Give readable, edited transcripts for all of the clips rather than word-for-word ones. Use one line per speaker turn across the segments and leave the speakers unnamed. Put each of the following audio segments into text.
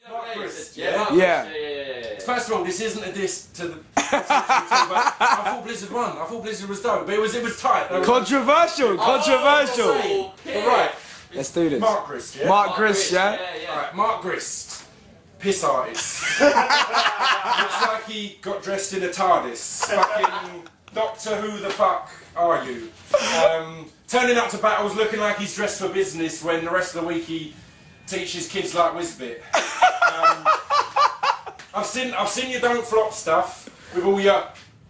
Mark Grist,
Yeah.
First of all, this isn't a diss to the. I thought Blizzard won. I thought Blizzard was dope, but it was tight.
Controversial.
All right.
Let's do this.
Mark Grist, yeah.
Mark Grist, yeah.
Alright, Mark Grist, piss artist. Looks like he got dressed in a TARDIS. Fucking Doctor Who the fuck are you? Turning up to battles looking like he's dressed for business when the rest of the week he teaches kids like Whizbit. I've seen you don't flop stuff with all your.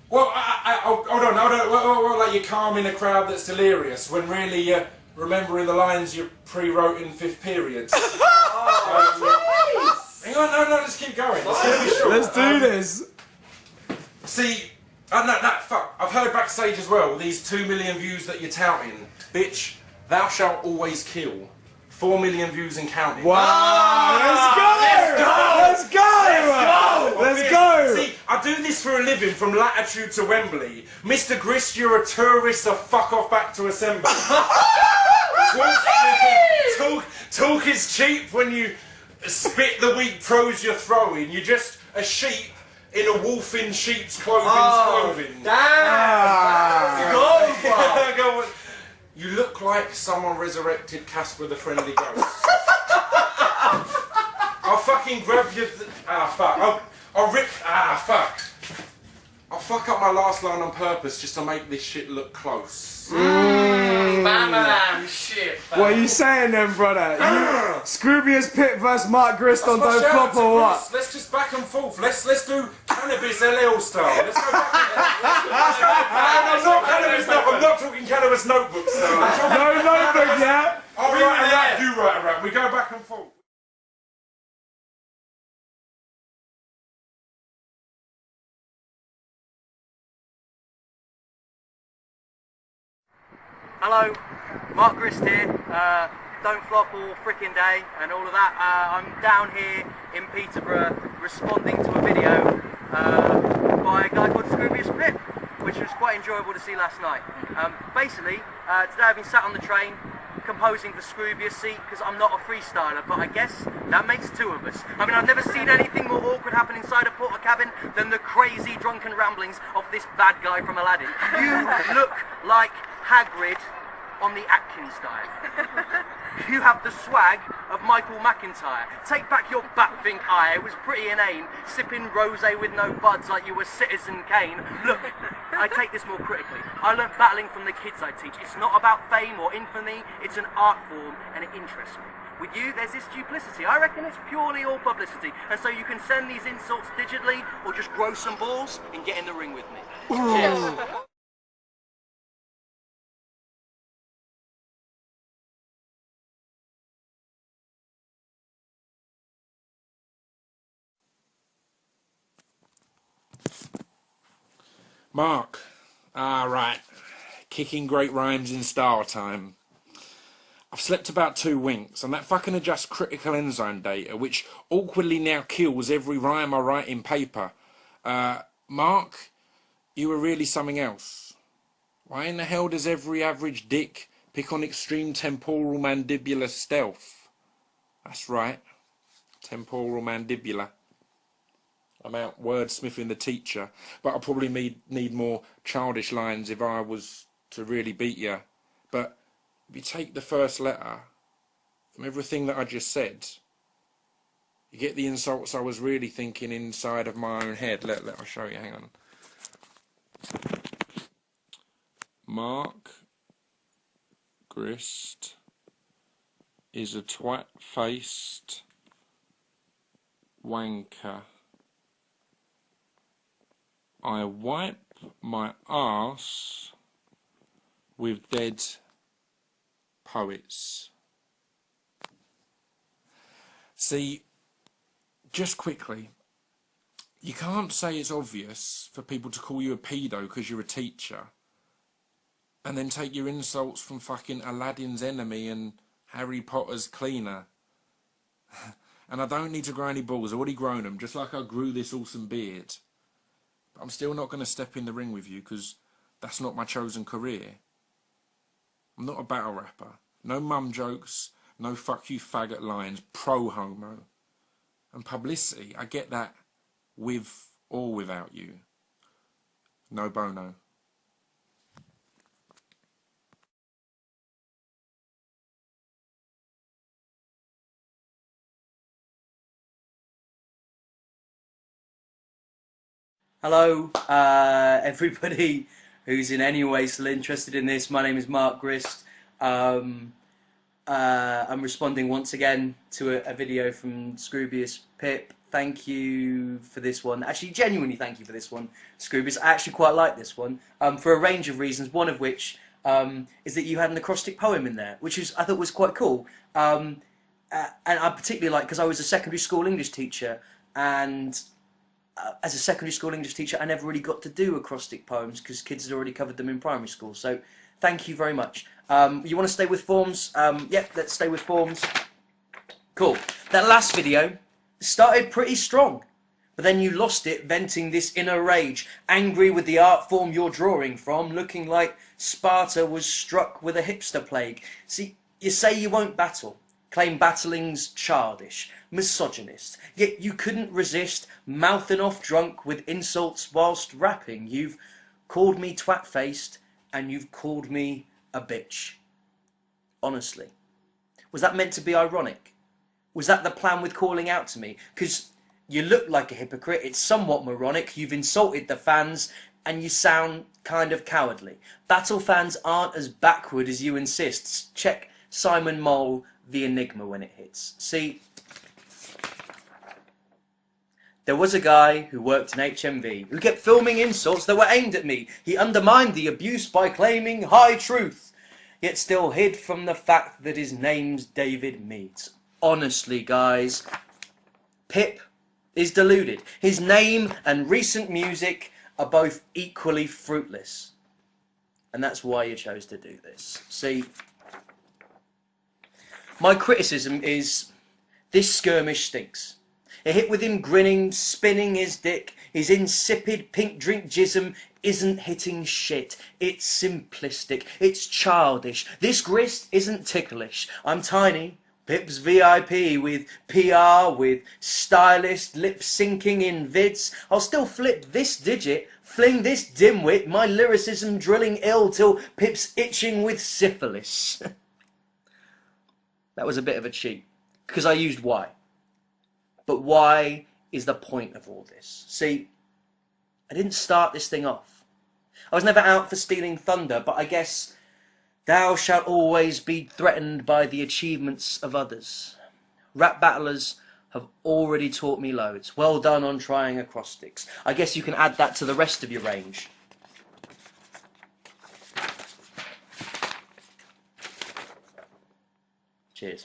Well, hold on, like you calm in a crowd that's delirious when really you're remembering the lines you pre-wrote in fifth period. Hang on, no, let's keep going.
Let's do this.
See, fuck. I've heard backstage as well. These 2 million views that you're touting, bitch. Thou shalt always kill. 4 million views and counting.
Wow! Let's go!
See, I do this for a living from Latitude to Wembley. Mr. Grist, you're a tourist, so fuck off back to Assembly. Talk is cheap when you spit the weak prose you're throwing. You're just a sheep in a wolf in sheep's clothing.
Damn!
Go, you look like someone resurrected Casper the Friendly Ghost. I'll fucking grab you. Fuck. I'll rip. Fuck. I'll fuck up my last line on purpose just to make this shit look close.
Bam, shit.
What are you saying then, brother? Scroobius Pip versus Mark Grist on Don't Flop or what?
Let's just back and forth. Let's do Cannabis LL style. Let's go back and forth. I'm not talking Cannabis Notebook style.
No notebook, yeah?
I'll write a rap, you write a rap. We go back and forth.
Hello, Mark Grist here. Don't flop all frickin' day and all of that. I'm down here in Peterborough responding to a video by a guy called Scroobius Pip, which was quite enjoyable to see last night. Basically, today I've been sat on the train composing for Scroobius' seat because I'm not a freestyler, but I guess that makes two of us. I mean, I've never seen anything more awkward happen inside a porter cabin than the crazy drunken ramblings of this bad guy from Aladdin. You look like Hagrid on the Atkins diet. You have the swag of Michael McIntyre. Take back your bat-think eye. It was pretty inane, sipping rosé with no buds like you were Citizen Kane. Look, I take this more critically. I learnt battling from the kids I teach. It's not about fame or infamy, it's an art form and it interests me. With you, there's this duplicity. I reckon it's purely all publicity. And so you can send these insults digitally or just grow some balls and get in the ring with me. Cheers.
Mark. Right. Kicking great rhymes in style time. I've slept about 2 winks, and that fucking adjusts critical enzyme data, which awkwardly now kills every rhyme I write in paper. Mark, you were really something else. Why in the hell does every average dick pick on extreme temporal mandibular stealth? That's right. Temporal mandibular. I'm out wordsmithing the teacher, but I'll probably need more childish lines if I was to really beat you. But if you take the first letter from everything that I just said, you get the insults I was really thinking inside of my own head. I'll show you, hang on. Mark Grist is a twat-faced wanker. I wipe my arse with dead poets. See, just quickly, you can't say it's obvious for people to call you a pedo because you're a teacher and then take your insults from fucking Aladdin's enemy and Harry Potter's cleaner. And I don't need to grow any balls, I've already grown them, just like I grew this awesome beard. I'm still not going to step in the ring with you because that's not my chosen career. I'm not a battle rapper. No mum jokes, no fuck you faggot lines, pro-homo. and publicity. I get that with or without you. No bono.
Hello, everybody who's in any way still interested in this. My name is Mark Grist. I'm responding once again to a video from Scroobius Pip. Thank you for this one. Actually, genuinely thank you for this one, Scroobius. I actually quite like this one for a range of reasons, one of which is that you had an acrostic poem in there, which I thought was quite cool. And I particularly like, because I was a secondary school English teacher, and as a secondary school English teacher, I never really got to do acrostic poems because kids had already covered them in primary school. So thank you very much. You want to stay with forms? Yep, let's stay with forms. Cool. That last video started pretty strong, but then you lost it venting this inner rage, angry with the art form you're drawing from, looking like Sparta was struck with a hipster plague. See, you say you won't battle, claim battling's childish, misogynist, yet you couldn't resist mouthing off drunk with insults whilst rapping. You've called me twat-faced, and you've called me a bitch. Honestly, was that meant to be ironic? Was that the plan with calling out to me? Because you look like a hypocrite, it's somewhat moronic, you've insulted the fans, and you sound kind of cowardly. Battle fans aren't as backward as you insist. Check Simon Mole, The Enigma, when it hits. See, there was a guy who worked in HMV who kept filming insults that were aimed at me. He undermined the abuse by claiming high truth, yet still hid from the fact that his name's David Meads. Honestly, guys, Pip is deluded. His name and recent music are both equally fruitless. And that's why you chose to do this. See, my criticism is this skirmish stinks. It hit with him grinning, spinning his dick. His insipid pink drink jism isn't hitting shit. It's simplistic. It's childish. This grist isn't ticklish. I'm tiny. Pip's VIP with PR, with stylist, lip-syncing in vids. I'll still flip this digit, fling this dimwit, my lyricism drilling ill till Pip's itching with syphilis. That was a bit of a cheat, because I used Y. But why is the point of all this? See, I didn't start this thing off. I was never out for stealing thunder, but I guess thou shalt always be threatened by the achievements of others. Rap battlers have already taught me loads. Well done on trying acrostics. I guess you can add that to the rest of your range. Cheers.